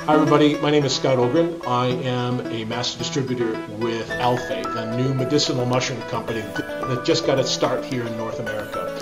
Hi everybody, my name is Scott Ogren. I am a master distributor with Alphay, the new medicinal mushroom company that just got its start here in North America.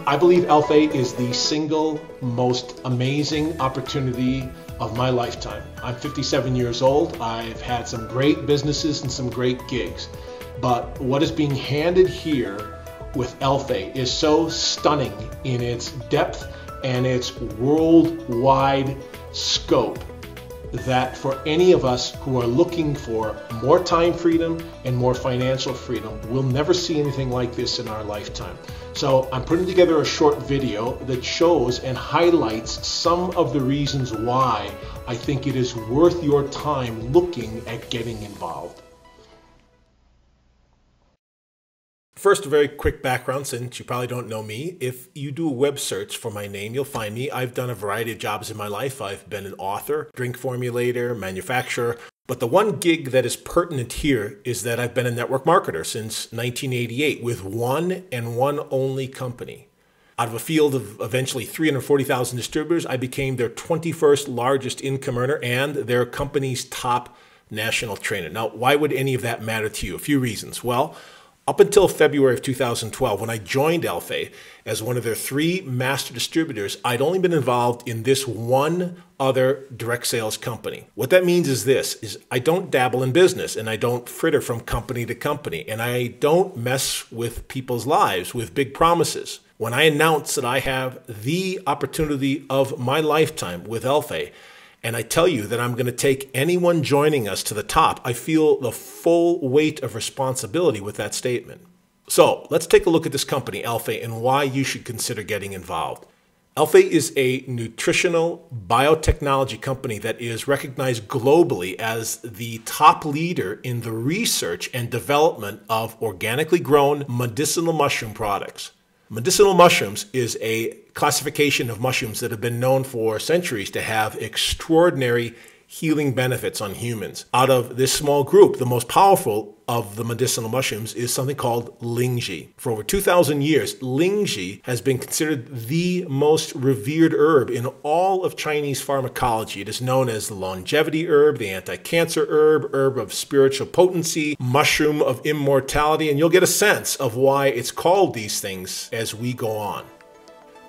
I believe Alphay is the single most amazing opportunity of my lifetime. I'm 57 years old. I've had some great businesses and some great gigs, but what is being handed here with Alphay is so stunning in its depth and its worldwide scope that for any of us who are looking for more time freedom and more financial freedom, we'll never see anything like this in our lifetime. So I'm putting together a short video that shows and highlights some of the reasons why I think it is worth your time looking at getting involved. First, a very quick background, since you probably don't know me. If you do a web search for my name, you'll find me. I've done a variety of jobs in my life. I've been an author, drink formulator, manufacturer. But the one gig that is pertinent here is that I've been a network marketer since 1988 with one and one only company. Out of a field of eventually 340,000 distributors, I became their 21st largest income earner and their company's top national trainer. Now, why would any of that matter to you? A few reasons. Well, up until February of 2012, when I joined Alphay as one of their 3 master distributors, I'd only been involved in this one other direct sales company. What that means is this, is I don't dabble in business and I don't fritter from company to company and I don't mess with people's lives with big promises. When I announce that I have the opportunity of my lifetime with Alphay, and I tell you that I'm going to take anyone joining us to the top, I feel the full weight of responsibility with that statement. So let's take a look at this company, Alphay, and why you should consider getting involved. Alphay is a nutritional biotechnology company that is recognized globally as the top leader in the research and development of organically grown medicinal mushroom products. Medicinal mushrooms is a classification of mushrooms that have been known for centuries to have extraordinary healing benefits on humans. Out of this small group, the most powerful of the medicinal mushrooms is something called Lingzhi. For over 2,000 years, Lingzhi has been considered the most revered herb in all of Chinese pharmacology. It is known as the longevity herb, the anti-cancer herb, herb of spiritual potency, mushroom of immortality, and you'll get a sense of why it's called these things as we go on.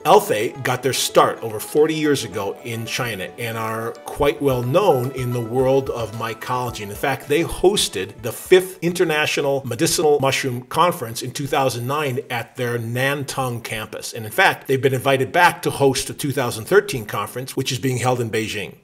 Alphay got their start over 40 years ago in China and are quite well known in the world of mycology. And in fact, they hosted the 5th International Medicinal Mushroom Conference in 2009 at their Nantong campus. And in fact, they've been invited back to host the 2013 conference, which is being held in Beijing.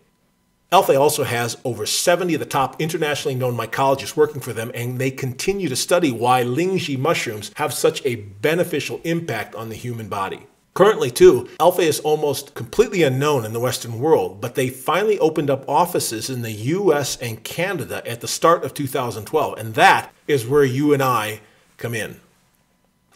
Alphay also has over 70 of the top internationally known mycologists working for them, and they continue to study why Lingzhi mushrooms have such a beneficial impact on the human body. Currently, too, Alphay is almost completely unknown in the Western world, but they finally opened up offices in the US and Canada at the start of 2012, and that is where you and I come in.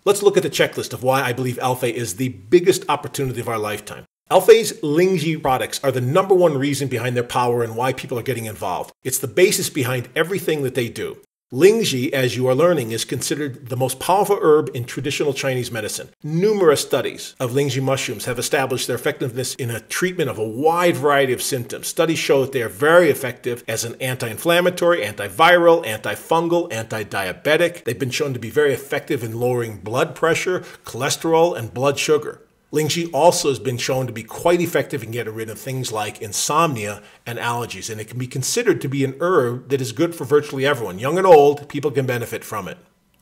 Let's look at the checklist of why I believe Alphay is the biggest opportunity of our lifetime. Alphay's Lingzhi products are the #1 reason behind their power and why people are getting involved. It's the basis behind everything that they do. Lingzhi, as you are learning, is considered the most powerful herb in traditional Chinese medicine. Numerous studies of Lingzhi mushrooms have established their effectiveness in a treatment of a wide variety of symptoms. Studies show that they are very effective as an anti-inflammatory, antiviral, antifungal, anti-diabetic. They've been shown to be very effective in lowering blood pressure, cholesterol, and blood sugar. Lingzhi also has been shown to be quite effective in getting rid of things like insomnia and allergies, and it can be considered to be an herb that is good for virtually everyone. Young and old, people can benefit from it.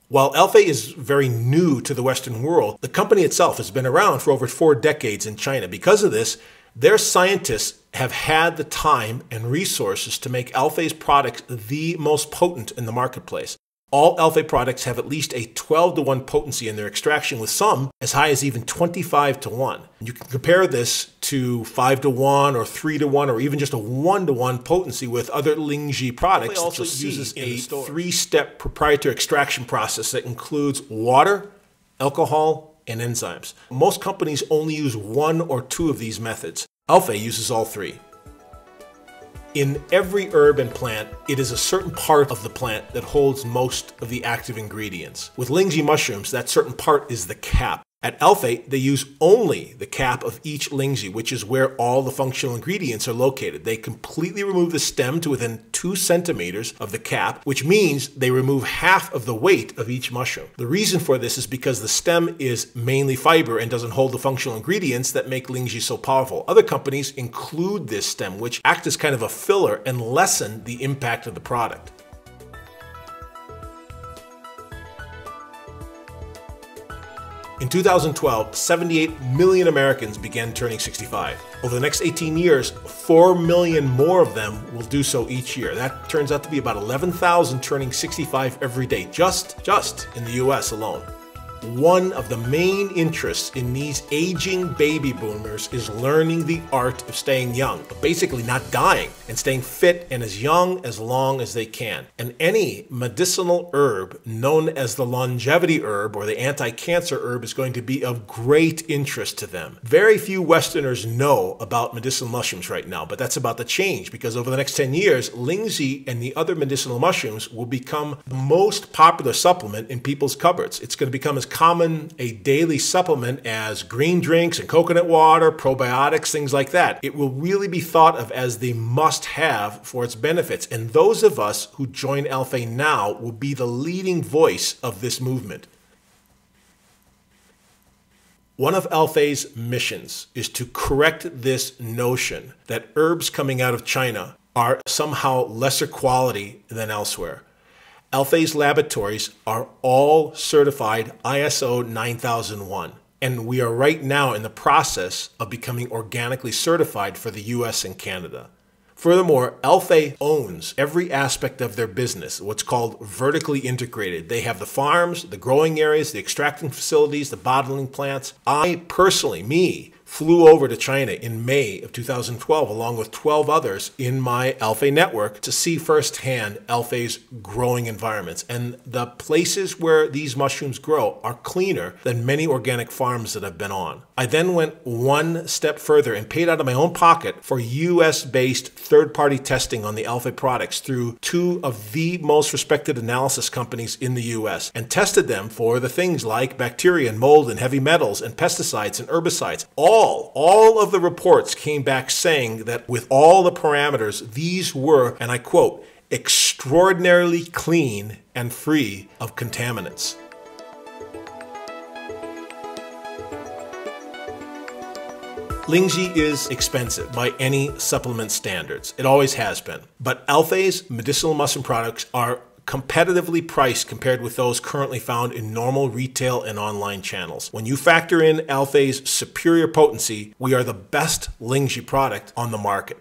While Alphay is very new to the Western world, the company itself has been around for over 4 decades in China. Because of this, their scientists have had the time and resources to make Alphay's products the most potent in the marketplace. All Alphay products have at least a 12-to-1 potency in their extraction, with some as high as even 25-to-1. You can compare this to 5-to-1 or 3-to-1 or even just a 1-to-1 potency with other Lingzhi products. It also uses a 3-step proprietary extraction process that includes water, alcohol, and enzymes. Most companies only use 1 or 2 of these methods. Alphay uses all 3. In every herb and plant, it is a certain part of the plant that holds most of the active ingredients. With Lingzhi mushrooms, that certain part is the cap. At Alphay, they use only the cap of each Lingxi, which is where all the functional ingredients are located. They completely remove the stem to within 2 centimeters of the cap, which means they remove half of the weight of each mushroom. The reason for this is because the stem is mainly fiber and doesn't hold the functional ingredients that make Lingxi so powerful. Other companies include this stem, which acts as kind of a filler and lessen the impact of the product. In 2012, 78 million Americans began turning 65. Over the next 18 years, 4 million more of them will do so each year. That turns out to be about 11,000 turning 65 every day, just in the US alone. One of the main interests in these aging baby boomers is learning the art of staying young, basically not dying, and staying fit and as young as long as they can. And any medicinal herb known as the longevity herb or the anti-cancer herb is going to be of great interest to them. Very few Westerners know about medicinal mushrooms right now, but that's about to change because over the next 10 years, Lingxi and the other medicinal mushrooms will become the most popular supplement in people's cupboards. It's going to become as common a daily supplement as green drinks and coconut water, probiotics, things like that. It will really be thought of as the must-have for its benefits. And those of us who join Alphay now will be the leading voice of this movement. One of Alphay's missions is to correct this notion that herbs coming out of China are somehow lesser quality than elsewhere. Alphay's laboratories are all certified ISO 9001, and we are right now in the process of becoming organically certified for the US and Canada. Furthermore, Alphay owns every aspect of their business, what's called vertically integrated. They have the farms, the growing areas, the extracting facilities, the bottling plants. I personally, flew over to China in May of 2012 along with 12 others in my Alphay network to see firsthand Alphay's growing environments. And the places where these mushrooms grow are cleaner than many organic farms that I've been on. I then went one step further and paid out of my own pocket for US-based third-party testing on the Alphay products through 2 of the most respected analysis companies in the US and tested them for the things like bacteria and mold and heavy metals and pesticides and herbicides. All of the reports came back saying that with all the parameters, these were, and I quote, extraordinarily clean and free of contaminants. Lingxi is expensive by any supplement standards. It always has been. But Alphay's medicinal mushroom products are competitively priced compared with those currently found in normal retail and online channels. When you factor in Alphay's superior potency, we are the best Lingxi product on the market.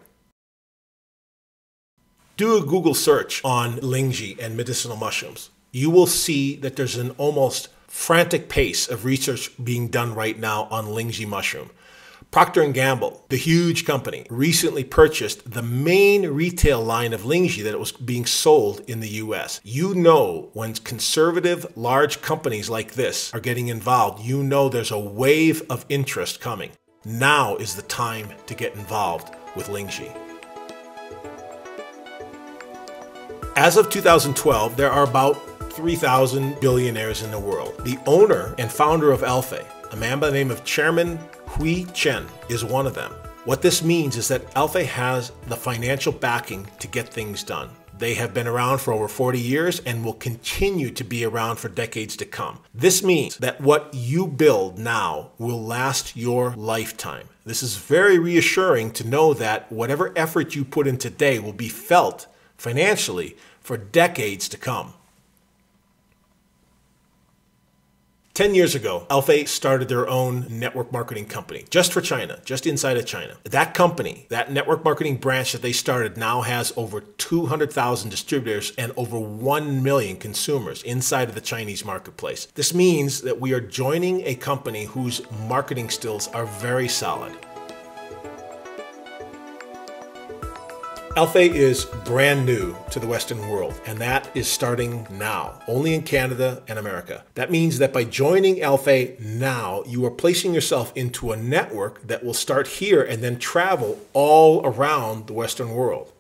Do a Google search on Lingxi and medicinal mushrooms. You will see that there's an almost frantic pace of research being done right now on Lingxi mushroom. Procter & Gamble, the huge company, recently purchased the main retail line of Lingxi that was being sold in the US. You know when conservative large companies like this are getting involved, you know there's a wave of interest coming. Now is the time to get involved with Lingxi. As of 2012, there are about 3,000 billionaires in the world. The owner and founder of Alphay, a man by the name of Chairman Hui Chen, is one of them. What this means is that Alphay has the financial backing to get things done. They have been around for over 40 years and will continue to be around for decades to come. This means that what you build now will last your lifetime. This is very reassuring to know that whatever effort you put in today will be felt financially for decades to come. 10 years ago, Alphay started their own network marketing company just for China, just inside of China. That company, that network marketing branch that they started now has over 200,000 distributors and over 1 million consumers inside of the Chinese marketplace. This means that we are joining a company whose marketing skills are very solid. Alphay is brand new to the Western world, and that is starting now, only in Canada and America. That means that by joining Alphay now, you are placing yourself into a network that will start here and then travel all around the Western world.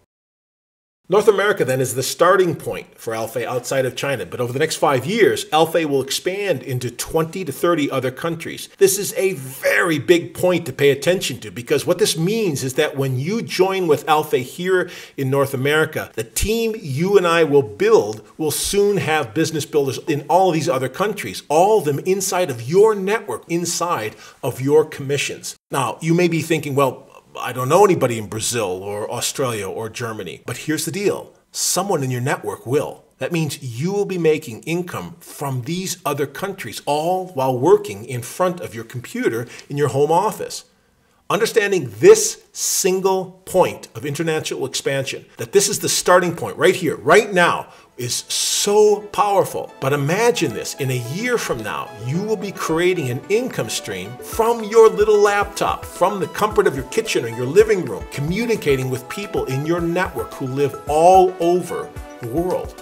North America then is the starting point for Alphay outside of China, but over the next 5 years, Alphay will expand into 20 to 30 other countries. This is a very big point to pay attention to, because what this means is that when you join with Alphay here in North America, the team you and I will build will soon have business builders in all of these other countries, all of them inside of your network, inside of your commissions. Now, you may be thinking, well, I don't know anybody in Brazil or Australia or Germany. But here's the deal. Someone in your network will. That means you will be making income from these other countries, all while working in front of your computer in your home office. Understanding this single point of international expansion, that this is the starting point right here, right now, is so powerful. But imagine this, in a year from now, you will be creating an income stream from your little laptop, from the comfort of your kitchen or your living room, communicating with people in your network who live all over the world.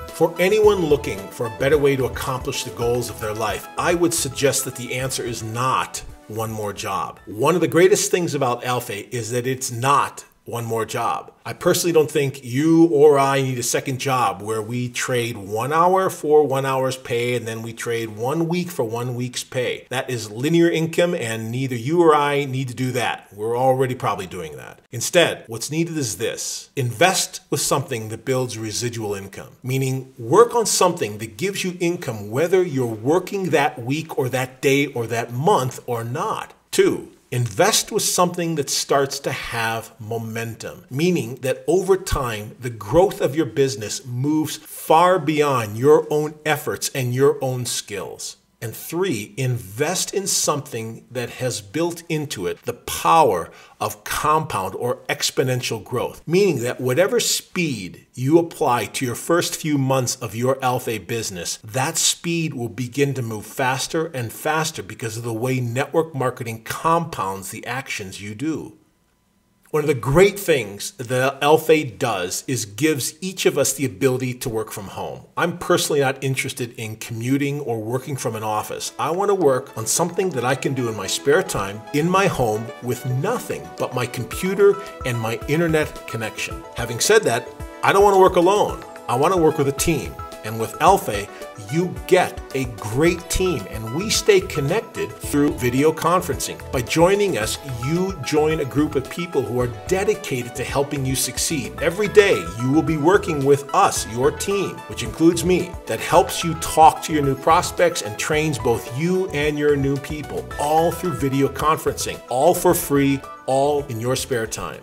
For anyone looking for a better way to accomplish the goals of their life, I would suggest that the answer is not one more job. One of the greatest things about Alphay is that it's not one more job. I personally don't think you or I need a second job where we trade 1 hour for 1 hour's pay and then we trade 1 week for 1 week's pay. That is linear income, and neither you or I need to do that. We're already probably doing that. Instead, what's needed is this. Invest with something that builds residual income, meaning work on something that gives you income whether you're working that week or that day or that month or not. 2, invest with something that starts to have momentum, meaning that over time, the growth of your business moves far beyond your own efforts and your own skills. And 3, invest in something that has built into it the power of compound or exponential growth, meaning that whatever speed you apply to your first few months of your Alphay business, that speed will begin to move faster and faster because of the way network marketing compounds the actions you do. One of the great things that Alphay does is gives each of us the ability to work from home. I'm personally not interested in commuting or working from an office. I want to work on something that I can do in my spare time, in my home, with nothing but my computer and my internet connection. Having said that, I don't want to work alone. I want to work with a team. And with Alphay, you get a great team, and we stay connected through video conferencing. By joining us, you join a group of people who are dedicated to helping you succeed. Every day, you will be working with us, your team, which includes me, that helps you talk to your new prospects and trains both you and your new people, all through video conferencing, all for free, all in your spare time.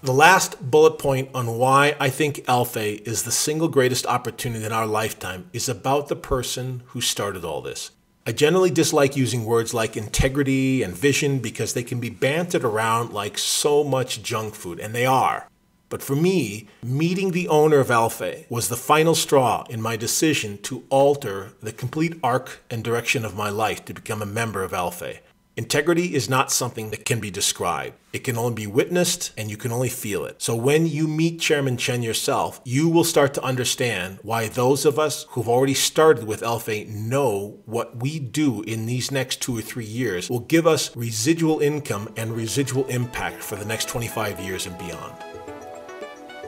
The last bullet point on why I think Alphay is the single greatest opportunity in our lifetime is about the person who started all this. I generally dislike using words like integrity and vision because they can be bantered around like so much junk food, and they are. But for me, meeting the owner of Alphay was the final straw in my decision to alter the complete arc and direction of my life to become a member of Alphay. Integrity is not something that can be described. It can only be witnessed, and you can only feel it. So when you meet Chairman Chen yourself, you will start to understand why those of us who've already started with Alphay know what we do in these next 2 or 3 years will give us residual income and residual impact for the next 25 years and beyond.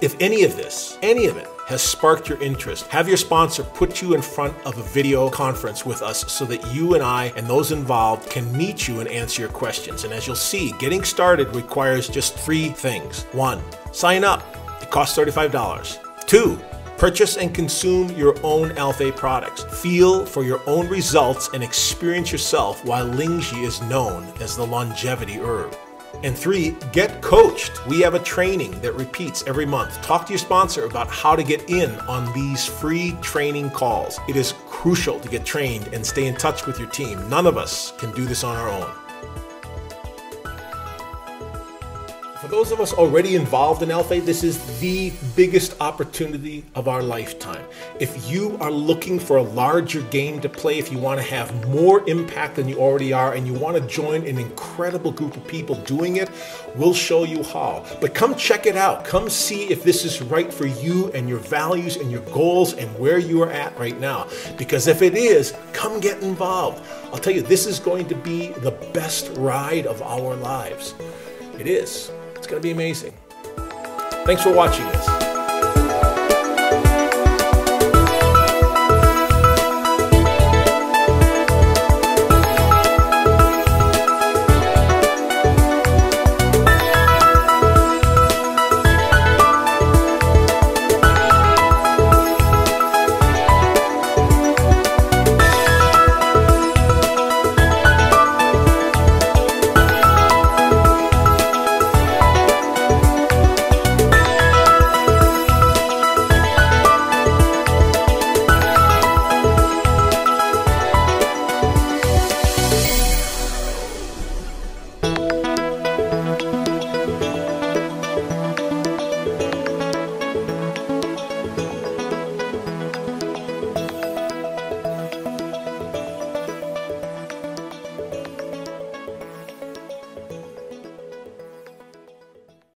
If any of it, has sparked your interest, have your sponsor put you in front of a video conference with us so that you and I and those involved can meet you and answer your questions. And as you'll see, getting started requires just 3 things. 1, sign up. It costs $35. 2, purchase and consume your own Alphay products. Feel for your own results and experience yourself why Lingxi is known as the longevity herb. And 3, get coached. We have a training that repeats every month. Talk to your sponsor about how to get in on these free training calls. It is crucial to get trained and stay in touch with your team. None of us can do this on our own. For those of us already involved in Alphay, this is the biggest opportunity of our lifetime. If you are looking for a larger game to play, if you want to have more impact than you already are, and you want to join an incredible group of people doing it, we'll show you how. But come check it out. Come see if this is right for you and your values and your goals and where you are at right now. Because if it is, come get involved. I'll tell you, this is going to be the best ride of our lives. It is. It's going to be amazing. Thanks for watching this.